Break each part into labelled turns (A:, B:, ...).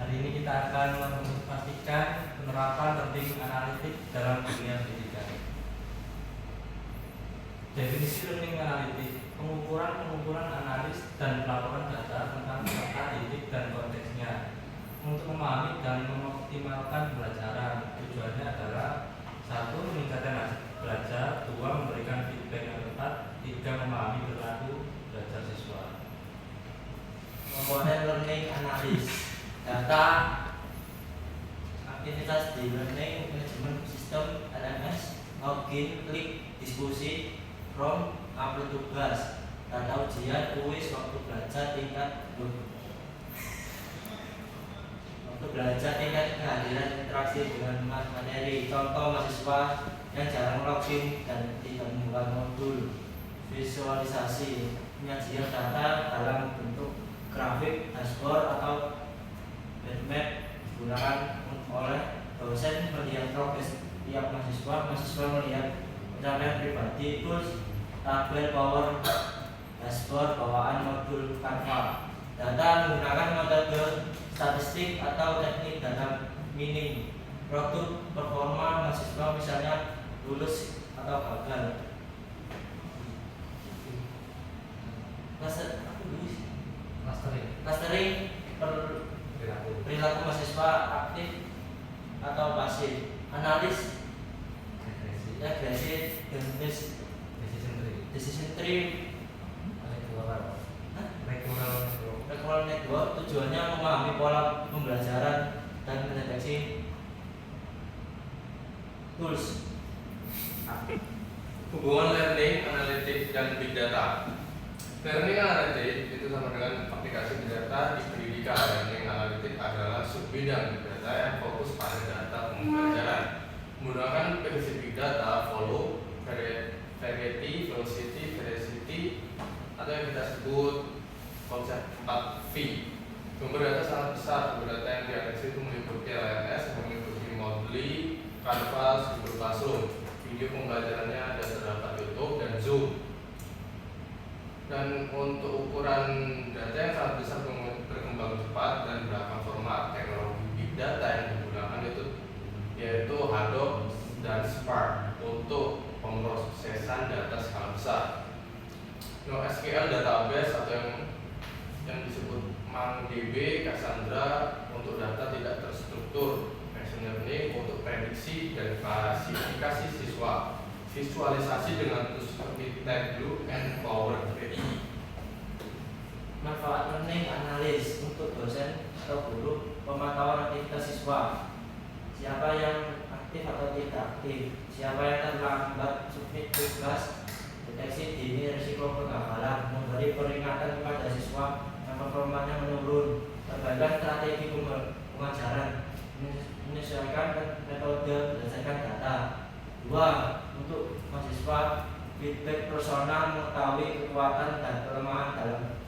A: Hari ini kita akan memastikan penerapan learning analitik dalam dunia pendidikan. Definisi learning analitik: pengukuran analis dan pelaporan data tentang peserta didik dan konteksnya untuk memahami dan mengoptimalkan pembelajaran. Tujuannya adalah 1. Meningkatkan hasil belajar, 2. Memberikan feedback yang tepat, 3. Memahami perilaku belajar siswa.
B: Komponen learning analis: data, aktivitas di learning management system LMS, login, klik, diskusi, from, upload tugas, data ujian, kuis, waktu belajar tingkat kehadiran interaksi dengan materi. Contoh, mahasiswa yang jarang login dan tidak membuka modul. Visualisasi: penyajian data dalam bentuk grafik, dashboard, atau heatmap digunakan oleh dosen melihat progres tiap mahasiswa melihat pencapaian pribadi. Tools, tabel, power, dashboard bawaan modul Canva. Data menggunakan metode statistik atau teknik data mining. Produk, performa mahasiswa, misalnya lulus atau gagal. Clustering, perilaku mahasiswa aktif atau pasif. Analis, regresi, decision tree, recurrent network. Tujuannya memahami pola pembelajaran dan mendeteksi. Tools,
C: hubungan learning, analitik, dan big data. Learning analitik itu sama dengan aplikasi big data di pendidikan. Learning analitik adalah subbidang big data yang fokus pada data pembelajaran menggunakan prinsip big data, follow, variety, velocity, veracity, atau yang kita sebut konsep 4V. Sumber data sangat besar. Sumber data yang dianalisis itu meliputi LMS, meliputi Moodle, Canvas, Google Classroom. Video pembelajarannya ada terdapat YouTube dan Zoom. Dan untuk ukuran data yang sangat besar berkembang cepat dan beragam format, teknologi big data yang digunakan yaitu Hadoop dan Spark untuk pemrosesan data skala besar. NoSQL database atau yang disebut MongoDB, Cassandra untuk data tidak terstruktur, machine learning untuk prediksi dan klasifikasi siswa, visualisasi dengan tools seperti Tableau and Power BI.
B: manfaat learning analis untuk dosen atau guru: pemantauan aktivitas siswa, siapa yang aktif atau tidak aktif, siapa yang terlambat submit tugas, deteksi dini risiko kegagalan, memberi peringatan kepada siswa yang performanya menurun, perbaikan strategi pengajaran, menyesuaikan metode berdasarkan data. 2. Untuk mahasiswa, feedback personal, mengetahui kekuatan dan kelemahan dalam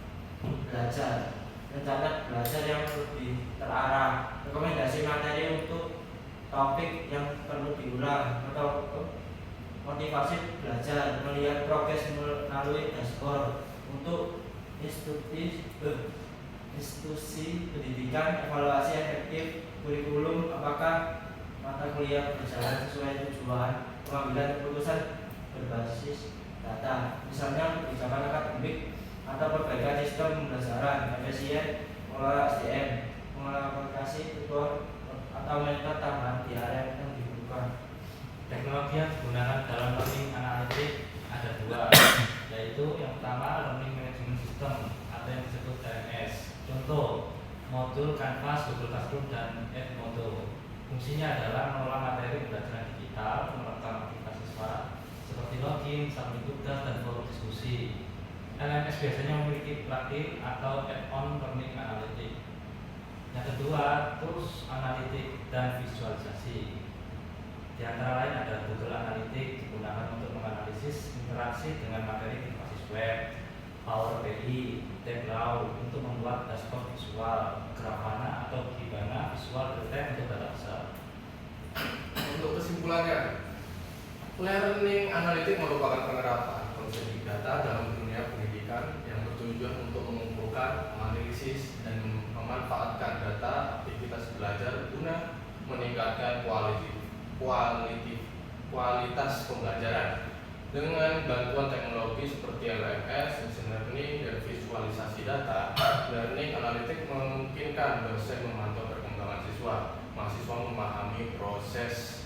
B: belajar, rencana belajar yang lebih terarah, rekomendasi materi untuk topik yang perlu diulang, atau motivasi belajar, melihat progres melalui dashboard. Untuk institusi pendidikan, evaluasi efektif kurikulum, apakah mata kuliah berjalan sesuai tujuan, pengambilan keputusan berbasis data, misalnya kebijakan akademik atau perbaikan sistem pembelajaran, efisien, mengelola SDM, aplikasi tutor atau mentor tambahan di area yang dibutuhkan.
A: Teknologi yang digunakan dalam learning analitik ada 2, yaitu yang pertama learning management system atau yang disebut LMS. Contoh, modul Canvas, Google Classroom, dan Edmodo. Fungsinya adalah mengelola materi pembelajaran digital, merekam aktivitas siswa seperti login, submit tugas, dan forum diskusi. LMS biasanya memiliki plugin atau add-on learning analitik. Yang kedua, tools analitik dan visualisasi. Di antara lain ada Google Analytics, digunakan untuk menganalisis interaksi dengan materi berbasis web, Power BI, Tableau untuk membuat dashboard visual, Grafana atau Kibana visual real-time untuk data besar.
C: Untuk kesimpulannya, learning analitik merupakan penerapan konsep big data dalam dunia pendidikan yang bertujuan untuk mengumpulkan, menganalisis, dan memanfaatkan data, aktivitas belajar guna meningkatkan kualitas pembelajaran. Dengan bantuan teknologi seperti LMS, machine learning, dan visualisasi data, learning analytics memungkinkan dosen memantau perkembangan siswa, mahasiswa memahami proses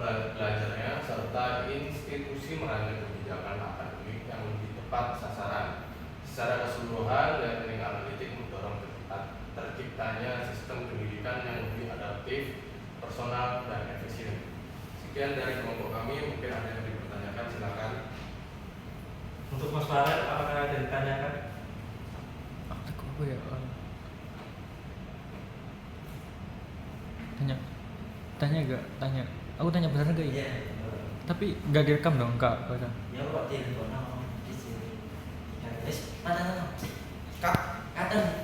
C: belajarnya, serta institusi merancang kebijakan akademik yang lebih tepat sasaran. Secara keseluruhan, learning analytics mendorong terciptanya sistem pendidikan yang lebih adaptif, personal, dan efisien. Sekian dari kelompok kami, mungkin ada yang dipertanyakan, silakan.
A: Untuk Mas Farel, apakah ada yang ditanyakan?
D: Aku ya tanya aku tanya benar gak ya?
B: Iya.
D: Tapi gak direkam dong kak?
B: Ya kok telepon di sini. Guys, mana?
C: Kak,
B: Katen.